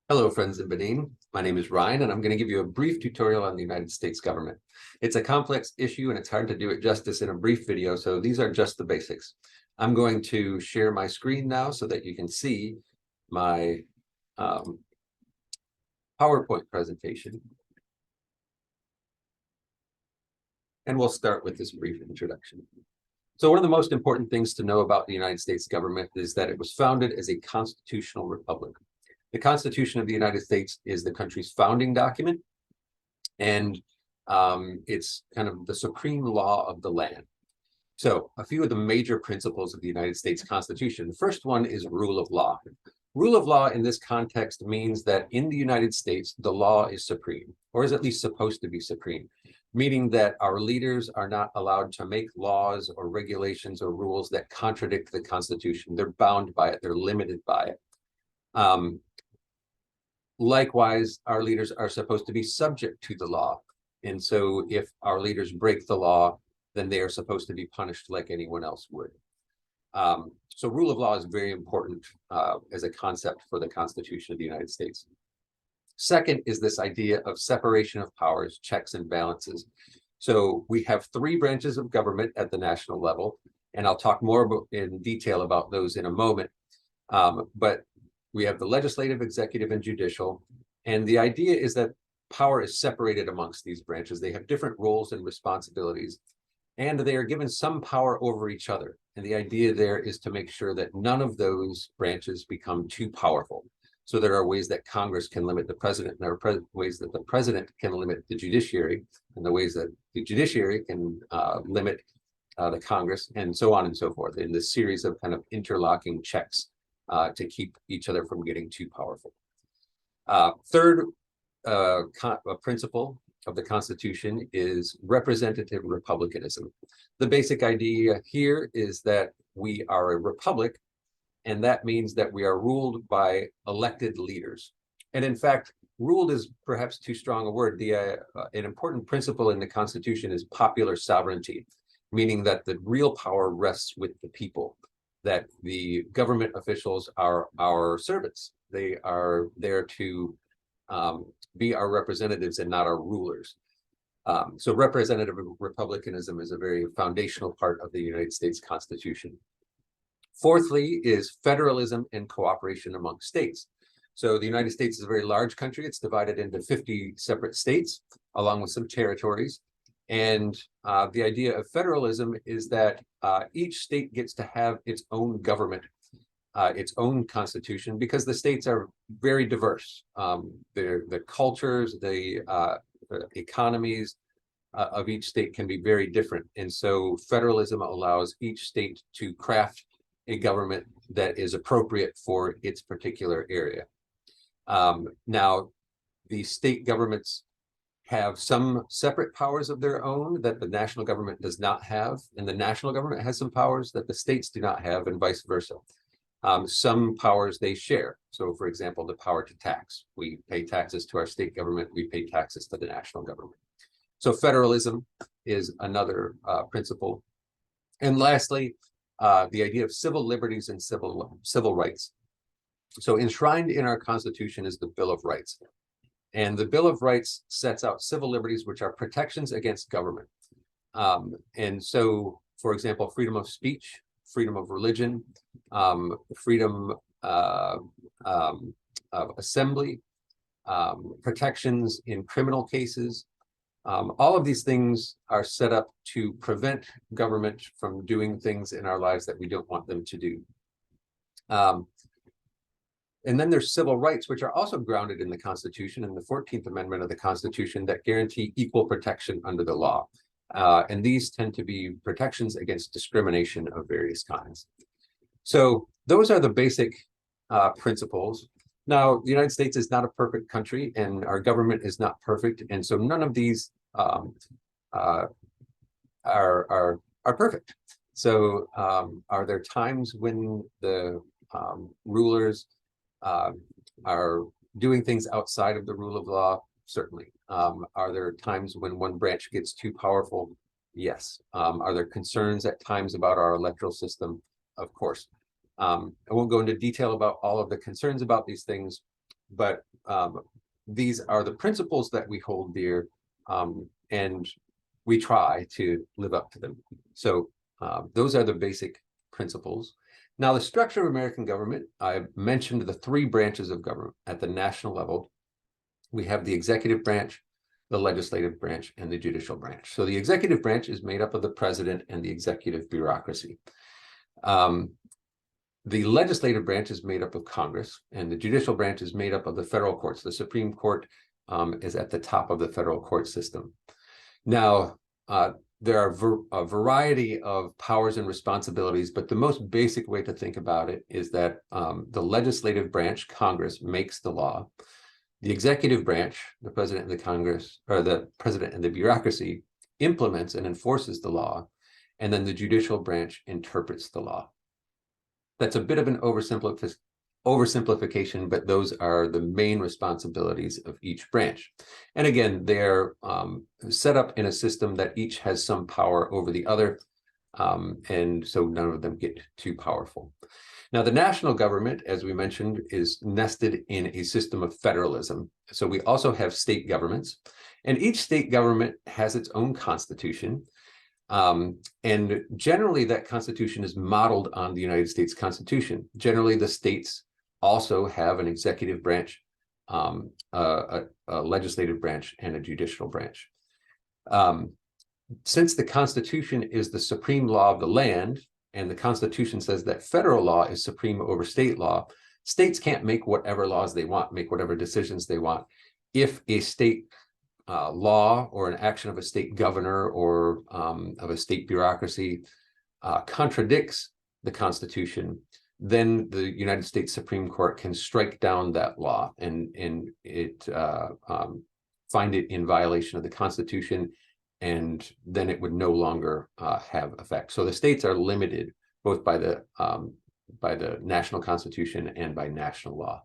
Hello, friends in Benin. My name is Ryan, and I'm going to give you a brief tutorial on the United States government. It's a complex issue, and it's hard to do it justice in a brief video, so these are just the basics. I'm going to share my screen now so that you can see my PowerPoint presentation. And we'll start with this brief introduction. So one of the most important things to know about the United States government is that it was founded as a constitutional republic. The Constitution of the United States is the country's founding document, and it's kind of the supreme law of the land. So a few of the major principles of the United States Constitution. The first one is rule of law. Rule of law in this context means that in the United States, the law is supreme, or is at least supposed to be supreme, meaning that our leaders are not allowed to make laws or regulations or rules that contradict the Constitution. They're bound by it. They're limited by it. Likewise, our leaders are supposed to be subject to the law. And so if our leaders break the law, then they are supposed to be punished like anyone else would. So rule of law is very important as a concept for the Constitution of the United States. Second is this idea of separation of powers, checks and balances. So we have three branches of government at the national level, and I'll talk more in detail about those in a moment. But we have the legislative, executive, and judicial. And the idea is that power is separated amongst these branches. They have different roles and responsibilities, and they are given some power over each other. And the idea there is to make sure that none of those branches become too powerful. So there are ways that Congress can limit the president, and there are ways that the president can limit the judiciary, and the ways that the judiciary can limit the Congress, and so on and so forth, in this series of kind of interlocking checks to keep each other from getting too powerful. Third principle of the Constitution is representative republicanism. The basic idea here is that we are a republic, and that means that we are ruled by elected leaders. And in fact, ruled is perhaps too strong a word. An important principle in the Constitution is popular sovereignty, meaning that the real power rests with the people, that the government officials are our servants. They are there to be our representatives and not our rulers. So representative republicanism is a very foundational part of the United States Constitution. Fourthly is federalism and cooperation among states. So the United States is a very large country. It's divided into 50 separate states, along with some territories. And the idea of federalism is that each state gets to have its own government, its own constitution, because the states are very diverse. The cultures, the economies of each state can be very different. And so federalism allows each state to craft a government that is appropriate for its particular area. Now, the state governments have some separate powers of their own that the national government does not have, and the national government has some powers that the states do not have, and vice versa. Some powers they share. So, for example, the power to tax. We pay taxes to our state government, we pay taxes to the national government. So federalism is another principle. And lastly, the idea of civil liberties and civil rights. So enshrined in our Constitution is the Bill of Rights. And the Bill of Rights sets out civil liberties, which are protections against government. And so, for example, freedom of speech, freedom of religion, freedom of assembly, protections in criminal cases. All of these things are set up to prevent government from doing things in our lives that we don't want them to do. And then there's civil rights, which are also grounded in the Constitution and the 14th Amendment of the Constitution that guarantee equal protection under the law. And these tend to be protections against discrimination of various kinds. So those are the basic principles. Now, the United States is not a perfect country, and our government is not perfect. And so none of these are perfect. So are there times when the rulers are doing things outside of the rule of law? Certainly. Are there times when one branch gets too powerful? Yes. Are there concerns at times about our electoral system? Of course. I won't go into detail about all of the concerns about these things, but these are the principles that we hold dear, and we try to live up to them. So those are the basic principles. Now, the structure of American government, I mentioned the three branches of government at the national level. We have the executive branch, the legislative branch, and the judicial branch. So the executive branch is made up of the president and the executive bureaucracy. The legislative branch is made up of Congress, and the judicial branch is made up of the federal courts. The Supreme Court is at the top of the federal court system. Now, there are a variety of powers and responsibilities, but the most basic way to think about it is that the legislative branch, Congress, makes the law. The executive branch, the president and the Congress, or the president and the bureaucracy, implements and enforces the law, and then the judicial branch interprets the law. That's a bit of an oversimplification, but those are the main responsibilities of each branch. And again, they're set up in a system that each has some power over the other, and so none of them get too powerful. Now, the national government, as we mentioned, is nested in a system of federalism. So we also have state governments, and each state government has its own constitution. And generally, that constitution is modeled on the United States Constitution. Generally, the states also have an executive branch, a legislative branch, and a judicial branch. Since the Constitution is the supreme law of the land, and the Constitution says that federal law is supreme over state law, states can't make whatever laws they want, make whatever decisions they want. If a state law or an action of a state governor or of a state bureaucracy contradicts the Constitution, then the United States Supreme Court can strike down that law and find it in violation of the Constitution, and then it would no longer have effect. So the states are limited both by the national Constitution and by national law.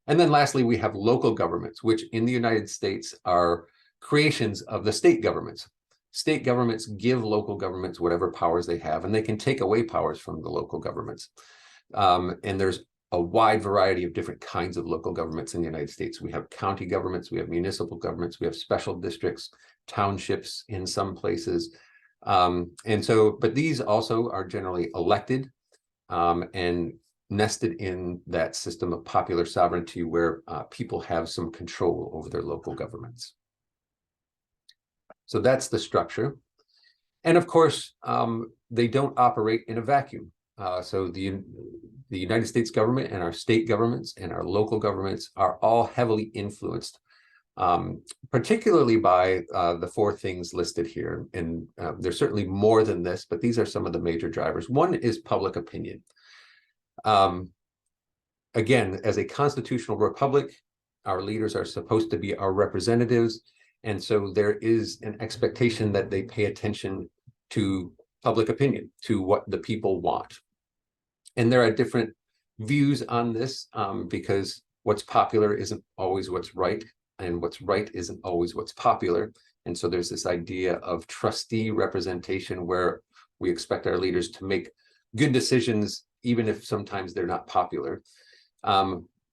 And then lastly, we have local governments, which in the United States are creations of the state governments. State governments give local governments whatever powers they have, and they can take away powers from the local governments. And there's a wide variety of different kinds of local governments in the United States. We have county governments, we have municipal governments, we have special districts, townships in some places. But these also are generally elected and nested in that system of popular sovereignty where people have some control over their local governments. So that's the structure. And of course, they don't operate in a vacuum. So the United States government and our state governments and our local governments are all heavily influenced, particularly by the four things listed here. And there's certainly more than this, but these are some of the major drivers. One is public opinion. Again, as a constitutional republic, our leaders are supposed to be our representatives. And so there is an expectation that they pay attention to public opinion, to what the people want. And there are different views on this because what's popular isn't always what's right, and what's right isn't always what's popular. And so there's this idea of trustee representation where we expect our leaders to make good decisions, even if sometimes they're not popular.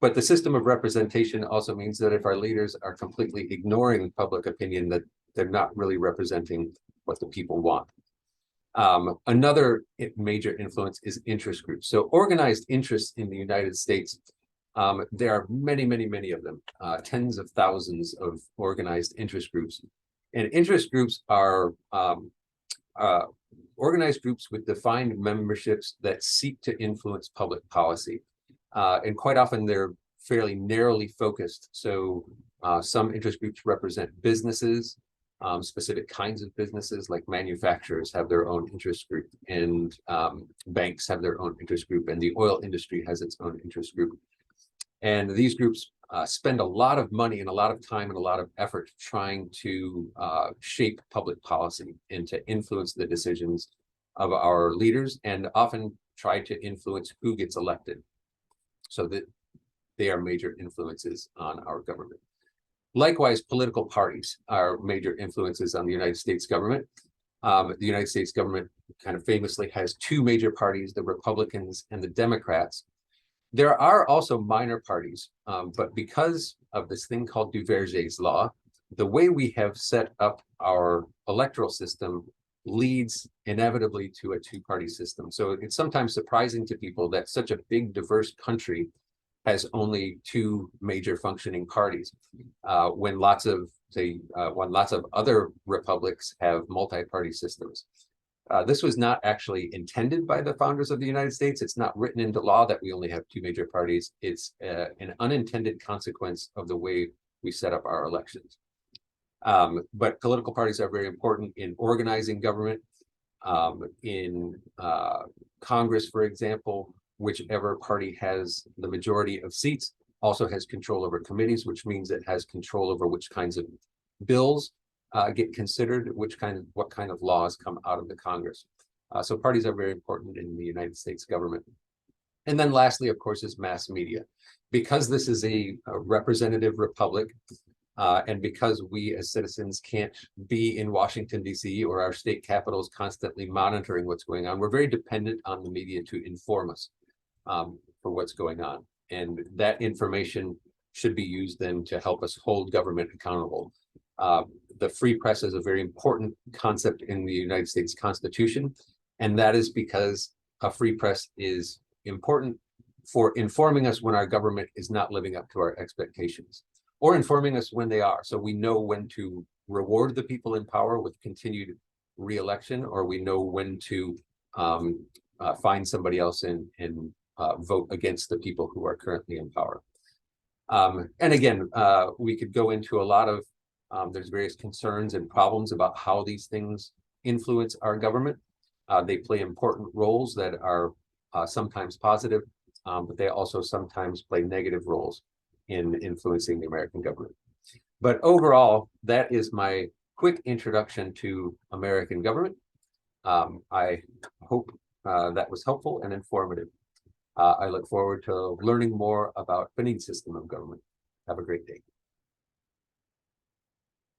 But the system of representation also means that if our leaders are completely ignoring public opinion, that they're not really representing what the people want. Another major influence is interest groups. So organized interests in the United States, there are many, many, many of them, tens of thousands of organized interest groups. And interest groups are organized groups with defined memberships that seek to influence public policy. And quite often they're fairly narrowly focused. So some interest groups represent businesses, specific kinds of businesses, like manufacturers have their own interest group, and banks have their own interest group, and the oil industry has its own interest group. And these groups spend a lot of money and a lot of time and a lot of effort trying to shape public policy and to influence the decisions of our leaders, and often try to influence who gets elected, so that they are major influences on our government. Likewise, political parties are major influences on the United States government. The United States government kind of famously has two major parties, the Republicans and the Democrats. There are also minor parties, but because of this thing called Duverger's law, the way we have set up our electoral system leads inevitably to a two-party system. So it's sometimes surprising to people that such a big, diverse country has only two major functioning parties, when lots of other republics have multi-party systems. This was not actually intended by the founders of the United States. It's not written into law that we only have two major parties. It's an unintended consequence of the way we set up our elections. But political parties are very important in organizing government. In Congress, for example, whichever party has the majority of seats also has control over committees, which means it has control over which kinds of bills get considered, what kind of laws come out of the Congress. So parties are very important in the United States government. And then lastly, of course, is mass media. Because this is a representative republic, and because we as citizens can't be in Washington, D.C. or our state capitals constantly monitoring what's going on, we're very dependent on the media to inform us for what's going on. And that information should be used then to help us hold government accountable. The free press is a very important concept in the United States Constitution, and that is because a free press is important for informing us when our government is not living up to our expectations, or informing us when they are. So we know when to reward the people in power with continued re-election, or we know when to find somebody else and vote against the people who are currently in power. And again, we could go into a lot of, there's various concerns and problems about how these things influence our government. They play important roles that are sometimes positive, but they also sometimes play negative roles in influencing the American government. But overall, that is my quick introduction to American government. I hope that was helpful and informative. I look forward to learning more about Benin's system of government. Have a great day.